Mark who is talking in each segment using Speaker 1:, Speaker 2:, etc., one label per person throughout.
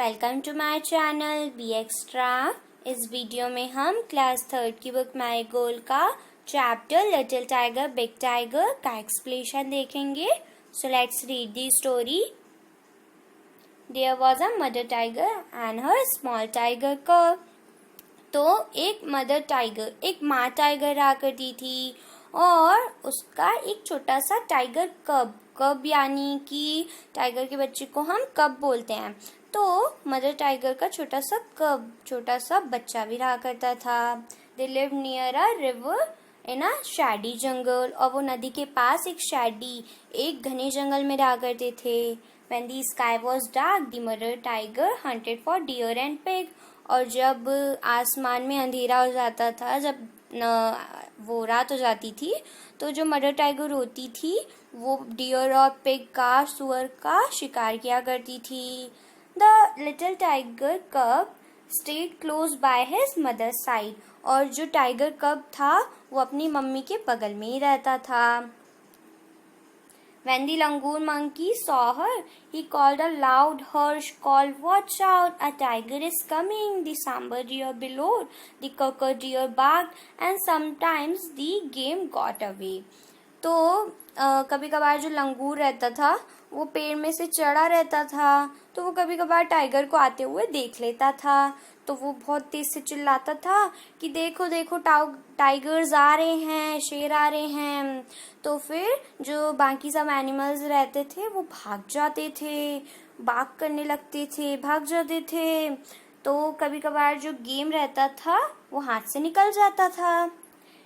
Speaker 1: Welcome to my channel B extra. इस video में हम क्लास 3 की बुक माई गोल का chapter little tiger big tiger का एक्सप्लेनेशन देखेंगे। So let's read the story. There was a mother tiger and her small tiger cub. तो एक mother tiger, एक माँ टाइगर रहा करती थी और उसका एक छोटा सा टाइगर कब। कब यानी कि टाइगर के बच्चे को हम कब बोलते हैं। तो मदर टाइगर का छोटा सा बच्चा भी रहा करता था। They live near a river in a shady jungle. और वो नदी के पास एक घने जंगल में रहा करते थे। When the sky was dark, the mother tiger hunted for deer and pig. और जब आसमान में अंधेरा हो जाता था, जब वो रात हो जाती थी, तो जो मदर टाइगर होती थी वो डियर और पिग का, सुअर का शिकार किया करती थी। The little tiger cub stayed close by his mother side. और जो टाइगर कब था वो अपनी मम्मी के बगल में ही रहता था। When the langur monkey saw her, he called a loud, harsh call, "Watch out! A tiger is coming!" The sambar deer bellowed, the cocker deer barked, and sometimes the game got away. तो कभी कभार जो लंगूर रहता था वो पेड़ में से चढ़ा रहता था, तो वो कभी कभार टाइगर को आते हुए देख लेता था। तो वो बहुत तेज से चिल्लाता था कि देखो देखो टाइगर्स आ रहे हैं, शेर आ रहे हैं। तो फिर जो बाकी सब एनिमल्स रहते थे वो भाग जाते थे, बाग करने लगते थे, भाग जाते थे। तो कभी कभार जो गेम रहता था वो हाथ से निकल जाता था।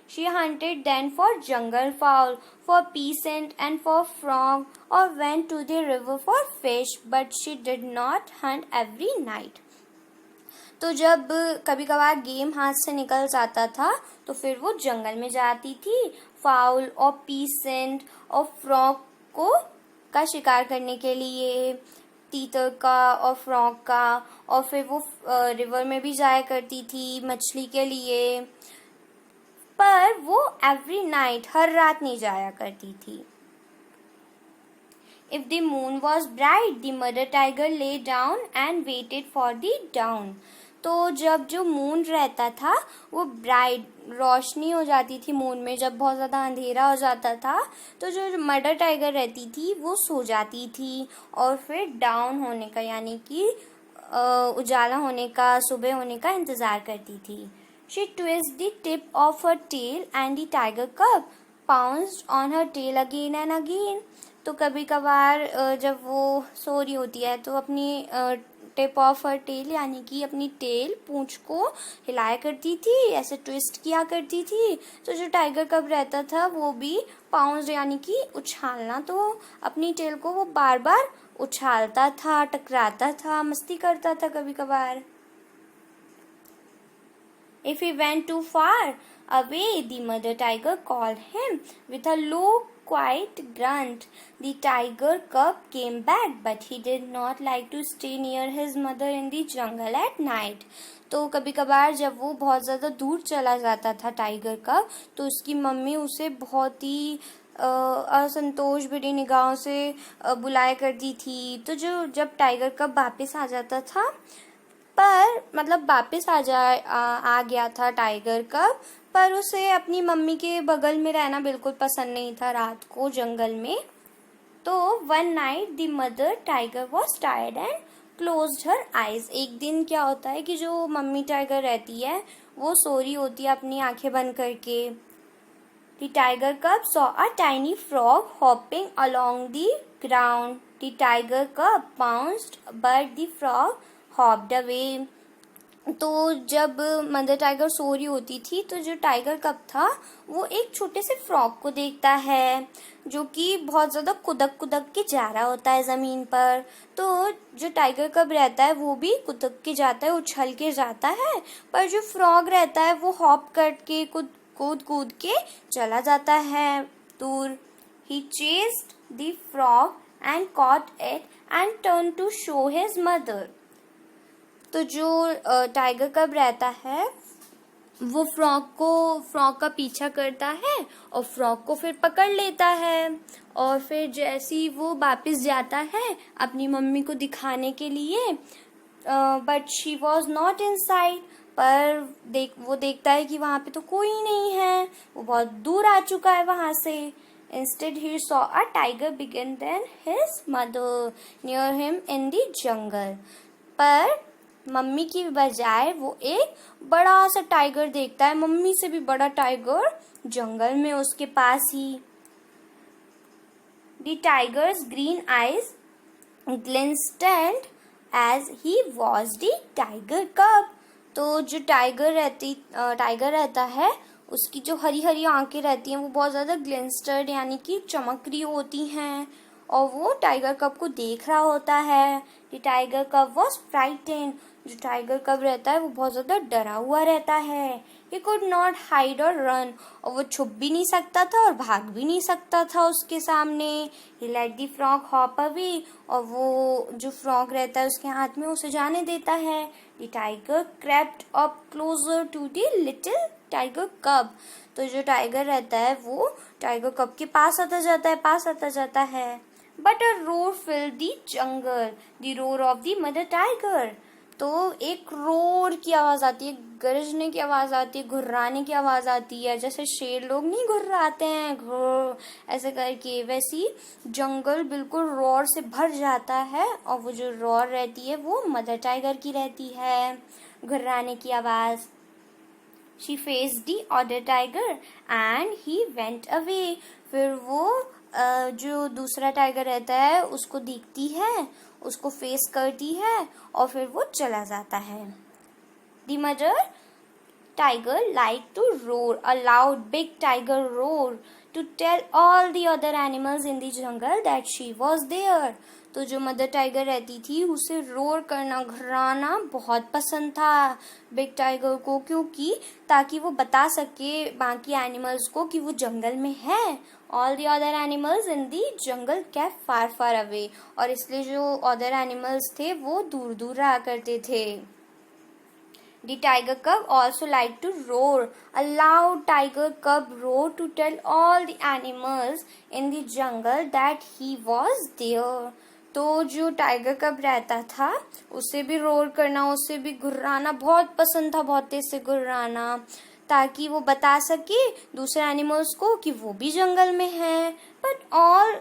Speaker 1: She hunted then for jungle fowl, for peasant and for frog, or went to the river for fish, but she did not hunt every night. तो जब कभी कभार गेम हाथ से निकल जाता था तो फिर वो जंगल में जाती थी, फाउल और पीसेंट और फ्रॉग का शिकार करने के लिए, तीतर का और फ्रॉग का। और फिर वो रिवर में भी जाया करती थी मछली के लिए, पर वो एवरी नाइट, हर रात नहीं जाया करती थी। If the moon was bright, the mother tiger lay down and waited for the dawn. तो जब जो मून रहता था वो ब्राइट, रोशनी हो जाती थी मून में, जब बहुत ज़्यादा अंधेरा हो जाता था तो जो मदर टाइगर रहती थी वो सो जाती थी और फिर डाउन होने का यानी कि उजाला होने का, सुबह होने का इंतज़ार करती थी। She twisted the tip of her tail and the tiger cub pounced on her tail again and again. तो कभी कभार जब वो सो रही होती है तो अपनी टिप ऑफ हर टेल यानी कि अपनी टेल, पूंछ को हिलाया करती थी, ऐसे ट्विस्ट किया करती थी। तो जो टाइगर कब रहता था वो भी पाउंस यानी कि उछालना, तो अपनी टेल को वो बार बार उछालता था, टकराता था, मस्ती करता था कभी कभार। If he went too far away, the mother tiger called him with a low, quiet grunt. The tiger cub came back, but he did not like to stay near his mother in the jungle at night. तो कभी कभार जब वो बहुत ज़्यादा दूर चला जाता था टाइगर कब, तो उसकी मम्मी उसे बहुत ही असंतोष भरी निगाहों से बुलाया करती थी। तो जब टाइगर कब वापस आ जाता था, पर मतलब वापस आ गया था टाइगर कब, पर उसे अपनी मम्मी के बगल में रहना बिल्कुल पसंद नहीं था रात को जंगल में। तो one night the mother tiger was tired and closed her eyes. एक दिन क्या होता है कि जो मम्मी टाइगर रहती है वो सो रही होती है अपनी आंखें बंद करके। The tiger cub saw a tiny frog hopping along the ground. The tiger cub pounced but the frog hopped away. तो जब मदर टाइगर सो रही होती थी तो जो टाइगर कब था वो एक छोटे से फ्रॉग को देखता है जो कि बहुत ज़्यादा कुदक के जा रहा होता है ज़मीन पर। तो जो टाइगर कब रहता है वो भी कुदक के जाता है, उछल के जाता है, पर जो फ्रॉग रहता है वो हॉप करके कूद के चला जाता है दूर। He chased the frog and caught it and turned to show his mother. तो जो टाइगर कब रहता है वो फ्रॉग का पीछा करता है और फ्रॉग को फिर पकड़ लेता है। और फिर जैसे ही वो वापस जाता है अपनी मम्मी को दिखाने के लिए, but she was not in site. पर वो देखता है कि वहां पे तो कोई नहीं है, वो बहुत दूर आ चुका है वहां से. Instead, he saw a tiger bigger than his mother near him in the jungle. पर मम्मी की बजाय वो एक बड़ा सा टाइगर देखता है, मम्मी से भी बड़ा टाइगर जंगल में उसके पास ही. The tiger's green eyes glistened as he watched the tiger cub. तो जो टाइगर रहता है, उसकी जो हरी हरी आंखें रहती हैं वो बहुत ज़्यादा ग्लिंस्टर्ड यानी कि चमक रही होती हैं, और वो टाइगर कब को देख रहा होता है. द टाइगर कब वॉज फ्राइटेंड. जो टाइगर कब रहता है वो बहुत ज़्यादा डरा हुआ रहता है. ही कुड नॉट हाइड और रन. और वो छुप भी नहीं सकता था और भाग भी नहीं सकता था उसके सामने. He let the frog hop away. और वो जो फ्रॉग रहता है उसके हाथ में उसे जाने देता है. The tiger crept up closer to the little tiger cub. तो जो टाइगर रहता है वो टाइगर कब के पास आता जाता है. But a roar filled the jungle, the roar of the mother tiger. तो एक रोर की आवाज आती है, गरजने की आवाज आती है, घुर्राने की आवाज आती है. जैसे शेर लोग नहीं घुर्राते हैं घुर ऐसे करके, वैसी जंगल बिल्कुल रोर से भर जाता है. और वो जो रोर रहती है वो मदर टाइगर की रहती है, घुर्राने की आवाज. She faced the other tiger and he went away. फिर वो जो दूसरा टाइगर रहता है उसको देखती है, उसको फेस करती है और फिर वो चला जाता है. The mother tiger liked to roar a loud big tiger roar to tell all the other animals in the jungle that she was there. तो जो मदर टाइगर रहती थी उसे रोर करना, घुर्राना बहुत पसंद था बिग टाइगर को, क्योंकि ताकि वो बता सके बाकी एनिमल्स को कि वो जंगल में है. All the other animals in the jungle kept far far away. और इसलिए जो अदर एनिमल्स थे वो दूर दूर रहा करते थे. The tiger cub also liked to roar. A loud tiger cub roared to tell all the animals in the jungle that he was there. तो जो टाइगर कब रहता था उसे भी रोर करना, उसे भी घुर्राना बहुत पसंद था, बहुत तेज से घुर्राना, ताकि वो बता सके दूसरे एनिमल्स को कि वो भी जंगल में है. But all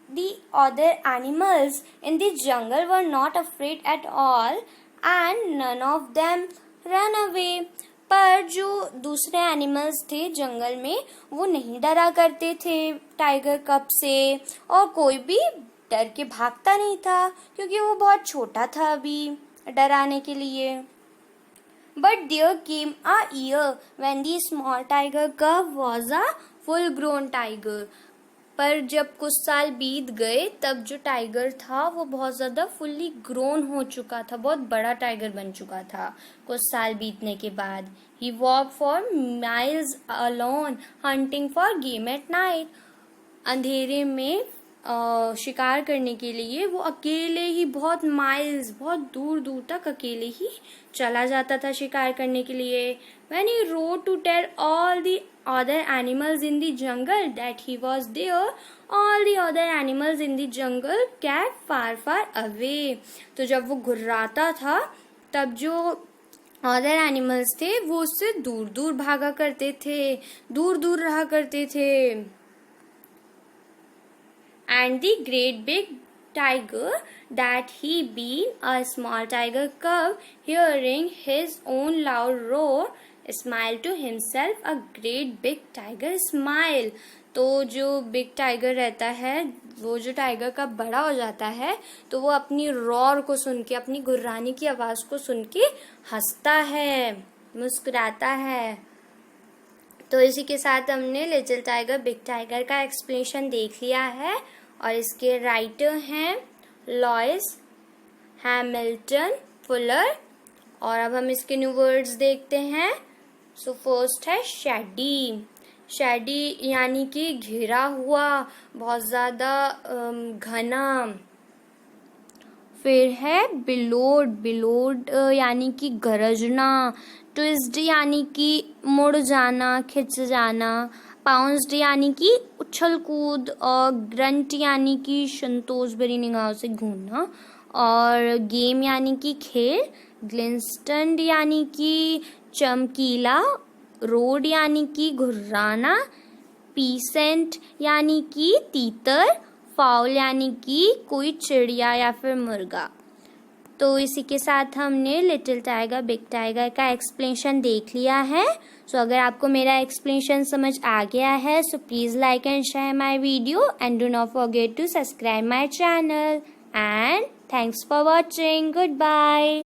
Speaker 1: the other animals in the jungle were not afraid at all and none of them ran away. पर जो दूसरे एनिमल्स थे जंगल में वो नहीं डरा करते थे टाइगर कब से, और कोई भी डर के भागता नहीं था क्योंकि वो बहुत छोटा था अभी डराने के लिए. But there came a year when the small tiger cub was a full grown tiger. पर जब कुछ साल बीत गए तब जो टाइगर था वो बहुत ज़्यादा फुल्ली ग्रोन हो चुका था, बहुत बड़ा टाइगर बन चुका था कुछ साल बीतने के बाद. He walk for miles alone hunting for game at night. अंधेरे में शिकार करने के लिए वो अकेले ही बहुत माइल्स, बहुत दूर दूर तक अकेले ही चला जाता था शिकार करने के लिए. When he rode to tell all the other animals in the jungle that he was there, all the other animals in the jungle kept far far away. तो जब वो घुर्राता था तब जो अदर एनिमल्स थे वो उससे दूर दूर भागा करते थे, दूर दूर रहा करते थे. And the great big tiger, that he being a small tiger cub, hearing his own loud roar, smiled to himself a great big tiger smile. तो जो बिग टाइगर रहता है, वो जो टाइगर कब बड़ा हो जाता है तो वो अपनी रोर को सुन के, अपनी घुर्राने की आवाज को सुन के हंसता है, मुस्कुराता है. तो इसी के साथ हमने लिटिल टाइगर बिग टाइगर का एक्सप्लेनेशन देख लिया है. और इसके राइटर हैं लॉइस हैमिल्टन फुलर. और अब हम इसके न्यू वर्ड्स देखते हैं. सो फर्स्ट है शैडी. शैडी यानी कि घिरा हुआ, बहुत ज़्यादा घना. फिर है बिलोड. बिलोड यानी कि गरजना. ट्विस्ड यानी कि मुड़ जाना, खिंच जाना. पाउंस्ड यानी कि उछल कूद. और ग्रंट यानी कि संतोष भरी निगाहों से घूरना. और गेम यानी कि खेल, ग्लिस्टेंड यानी कि चमकीला, रोड यानी कि घुर्राना, पीसेंट यानी कि तीतर, फाउल यानी कि कोई चिड़िया या फिर मुर्गा। तो इसी के साथ हमने लिटिल टाइगर बिग टाइगर का एक्सप्लेनेशन देख लिया है। सो अगर आपको मेरा एक्सप्लेनेशन समझ आ गया है so please like and share my video and do not forget to subscribe my channel and thanks for watching. Good bye.